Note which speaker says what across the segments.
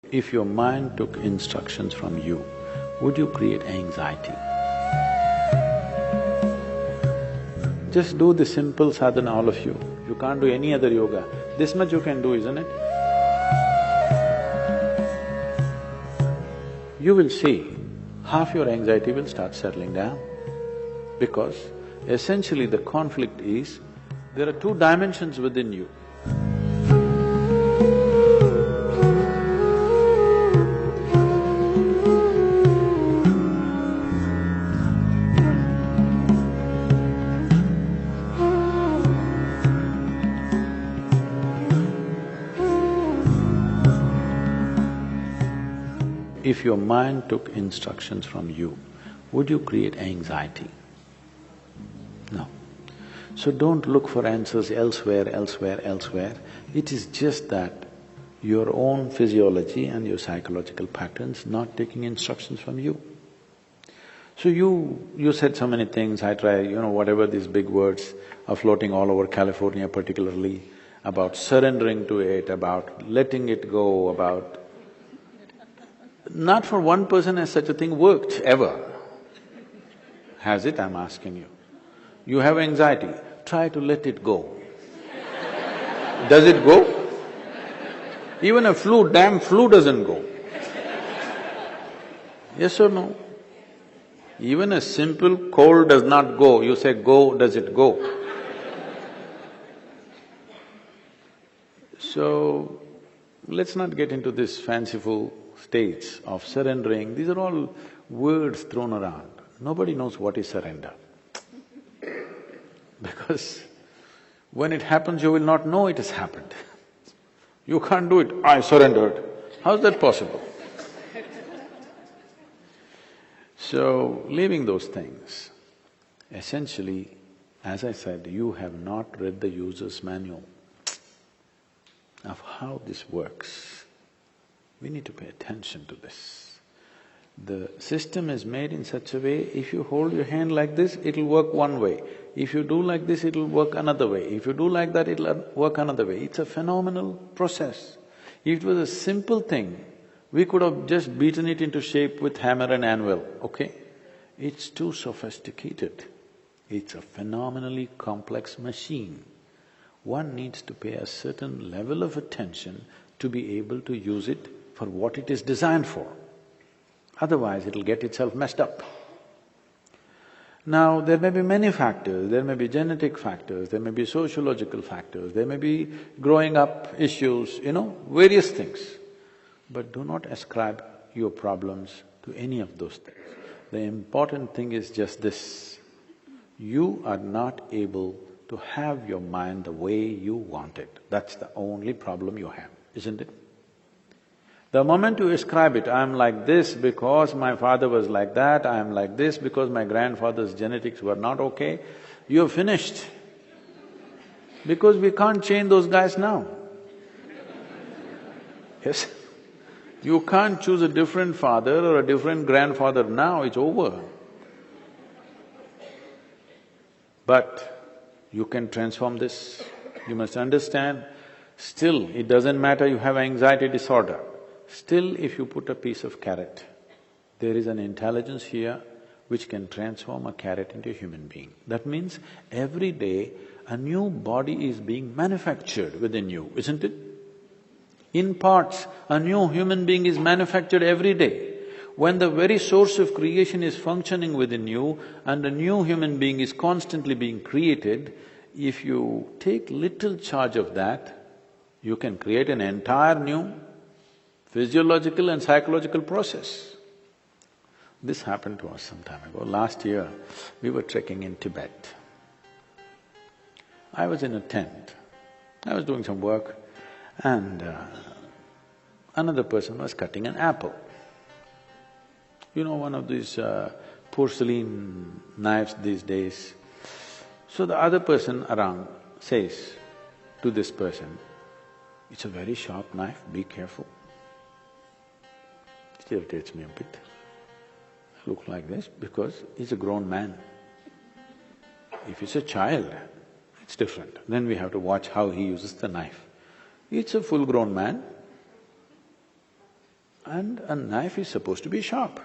Speaker 1: If your mind took instructions from you, would you create anxiety? Just do the simple sadhana, all of you. You can't do any other yoga. This much you can do, isn't it? You will see, half your anxiety will start settling down. Because essentially the conflict is, there are two dimensions within you. If your mind took instructions from you, would you create anxiety? No. So don't look for answers elsewhere, elsewhere, elsewhere. It is just that your own physiology and your psychological patterns not taking instructions from you. So you said so many things, I try, whatever these big words are floating all over California particularly, about surrendering to it, about letting it go, about… Not for one person has such a thing worked, ever. Has it, I'm asking you? You have anxiety, try to let it go. Does it go? Even a damn flu doesn't go. Yes or no? Even a simple cold does not go, you say go, does it go? So, let's not get into this fanciful states of surrendering, these are all words thrown around. Nobody knows what is surrender. Because when it happens, you will not know it has happened. You can't do it, I surrendered. How's that possible? So, leaving those things, essentially, as I said, you have not read the user's manual of how this works. We need to pay attention to this. The system is made in such a way, if you hold your hand like this, it'll work one way. If you do like this, it'll work another way. If you do like that, it'll work another way. It's a phenomenal process. If it was a simple thing, we could have just beaten it into shape with hammer and anvil, okay? It's too sophisticated. It's a phenomenally complex machine. One needs to pay a certain level of attention to be able to use it for what it is designed for. Otherwise, it'll get itself messed up. Now, there may be many factors, there may be genetic factors, there may be sociological factors, there may be growing up issues, various things. But do not ascribe your problems to any of those things. The important thing is just this, you are not able to have your mind the way you want it. That's the only problem you have, isn't it? The moment you ascribe it, I'm like this because my father was like that, I'm like this because my grandfather's genetics were not okay, you're finished. Because we can't change those guys now. Yes? You can't choose a different father or a different grandfather now, it's over. But you can transform this. You must understand, still it doesn't matter you have anxiety disorder. Still, if you put a piece of carrot, there is an intelligence here which can transform a carrot into a human being. That means every day a new body is being manufactured within you, isn't it? In parts, a new human being is manufactured every day. When the very source of creation is functioning within you and a new human being is constantly being created, if you take little charge of that, you can create an entire new physiological and psychological process. This happened to us some time ago. Last year, we were trekking in Tibet. I was in a tent, I was doing some work and another person was cutting an apple. One of these porcelain knives these days. So the other person around says to this person, "It's a very sharp knife, be careful." It irritates me a bit. I look like this because he's a grown man. If he's a child, it's different. Then we have to watch how he uses the knife. It's a full-grown man. And a knife is supposed to be sharp.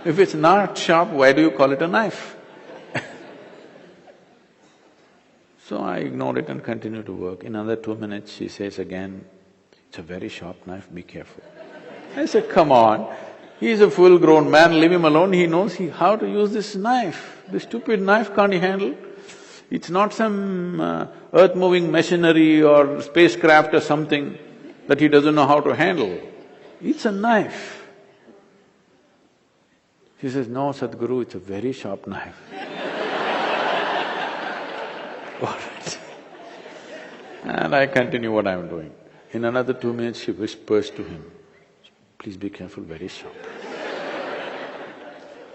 Speaker 1: If it's not sharp, why do you call it a knife? So I ignored it and continued to work. In another 2 minutes, she says again, "It's a very sharp knife, be careful." I said, "Come on, he's a full-grown man, leave him alone, he knows how to use this knife. This stupid knife can't he handle? It's not some earth-moving machinery or spacecraft or something that he doesn't know how to handle. It's a knife." She says, "No, Sadhguru, it's a very sharp knife." All right. And I continue what I'm doing. In another 2 minutes, she whispers to him, "Please be careful, very sharp."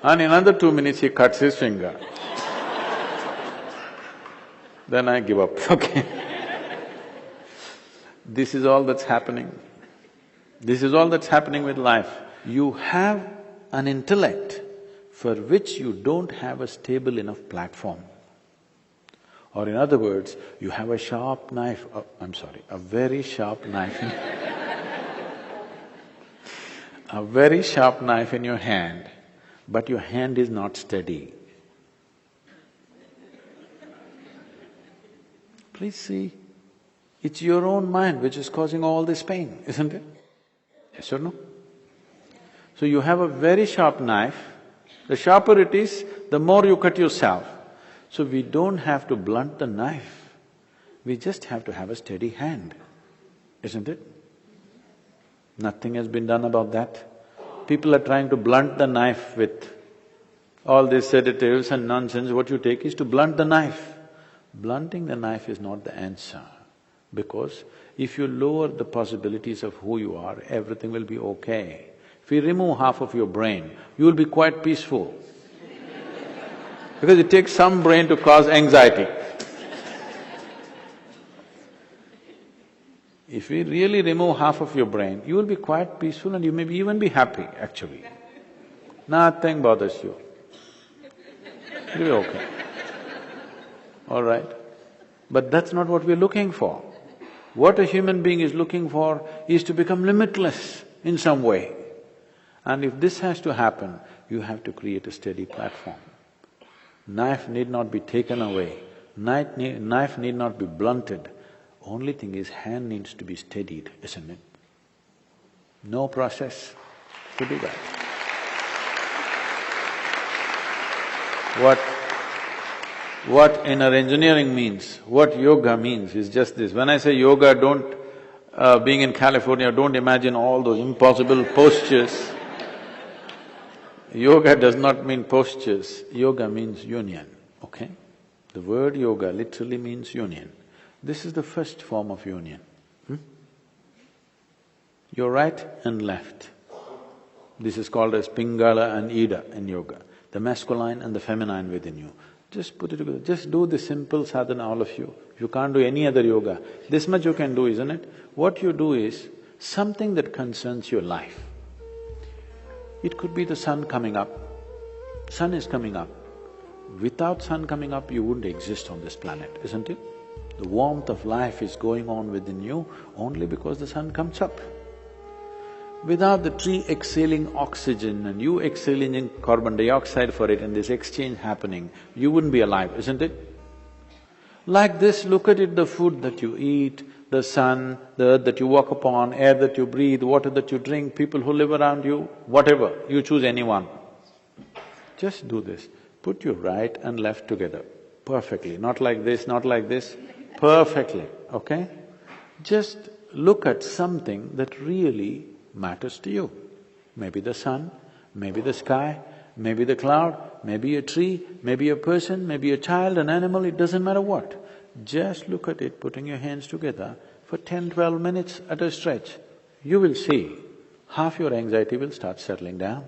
Speaker 1: And in another 2 minutes, he cuts his finger. Then I give up, okay. This is all that's happening. This is all that's happening with life. You have an intellect for which you don't have a stable enough platform. Or in other words, you have a sharp knife, a very sharp knife a very sharp knife in your hand, but your hand is not steady. Please see, it's your own mind which is causing all this pain, isn't it? Yes or no? So you have a very sharp knife, the sharper it is, the more you cut yourself. So we don't have to blunt the knife, we just have to have a steady hand, isn't it? Nothing has been done about that. People are trying to blunt the knife with all these sedatives and nonsense. What you take is to blunt the knife. Blunting the knife is not the answer, because if you lower the possibilities of who you are, everything will be okay. If you remove half of your brain, you will be quite peaceful. Because it takes some brain to cause anxiety. If we really remove half of your brain, you will be quite peaceful and you may even be happy, actually. Nothing bothers you. You'll be okay. All right? But that's not what we're looking for. What a human being is looking for is to become limitless in some way. And if this has to happen, you have to create a steady platform. Knife need not be taken away, knife need not be blunted. Only thing is, hand needs to be steadied, isn't it? No process to do that. What inner engineering means, what yoga means is just this. When I say yoga, being in California, don't imagine all those impossible postures. Yoga does not mean postures, yoga means union, okay? The word yoga literally means union. This is the first form of union. Your right and left. This is called as Pingala and Ida in yoga, the masculine and the feminine within you. Just put it together, just do the simple sadhana, all of you. If you can't do any other yoga, this much you can do, isn't it? What you do is something that concerns your life. It could be the sun coming up. Sun is coming up. Without sun coming up, you wouldn't exist on this planet, isn't it? The warmth of life is going on within you only because the sun comes up. Without the tree exhaling oxygen and you exhaling carbon dioxide for it and this exchange happening, you wouldn't be alive, isn't it? Like this, look at it, the food that you eat, the sun, the earth that you walk upon, air that you breathe, water that you drink, people who live around you, whatever, you choose anyone. Just do this, put your right and left together perfectly, not like this, not like this, perfectly, okay? Just look at something that really matters to you. Maybe the sun, maybe the sky, maybe the cloud, maybe a tree, maybe a person, maybe a child, an animal, it doesn't matter what. Just look at it, putting your hands together for 10-12 minutes at a stretch. You will see half your anxiety will start settling down.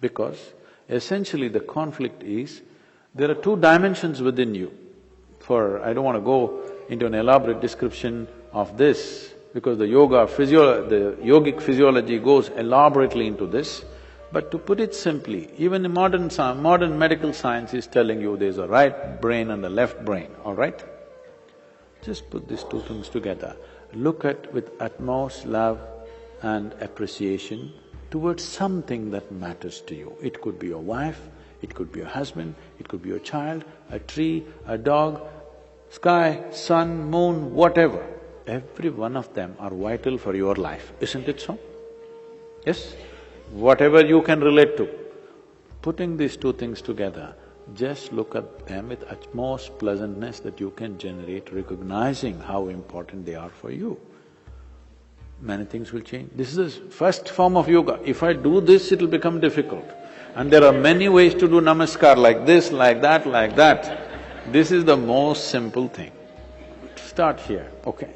Speaker 1: Because essentially the conflict is, there are two dimensions within you. I don't want to go into an elaborate description of this, because the yogic physiology goes elaborately into this. But to put it simply, even the modern medical science is telling you there's a right brain and a left brain, all right? Just put these two things together look at with utmost love and appreciation towards something that matters to you. It could be your wife, it could be your husband, it could be your child, a tree, a dog, sky, sun, moon, whatever. Every one of them are vital for your life, isn't it so? Yes? Whatever you can relate to. Putting these two things together, just look at them with utmost pleasantness that you can generate, recognizing how important they are for you. Many things will change. This is the first form of yoga. If I do this, it'll become difficult. And there are many ways to do namaskar, like this, like that, like that. This is the most simple thing. Start here, okay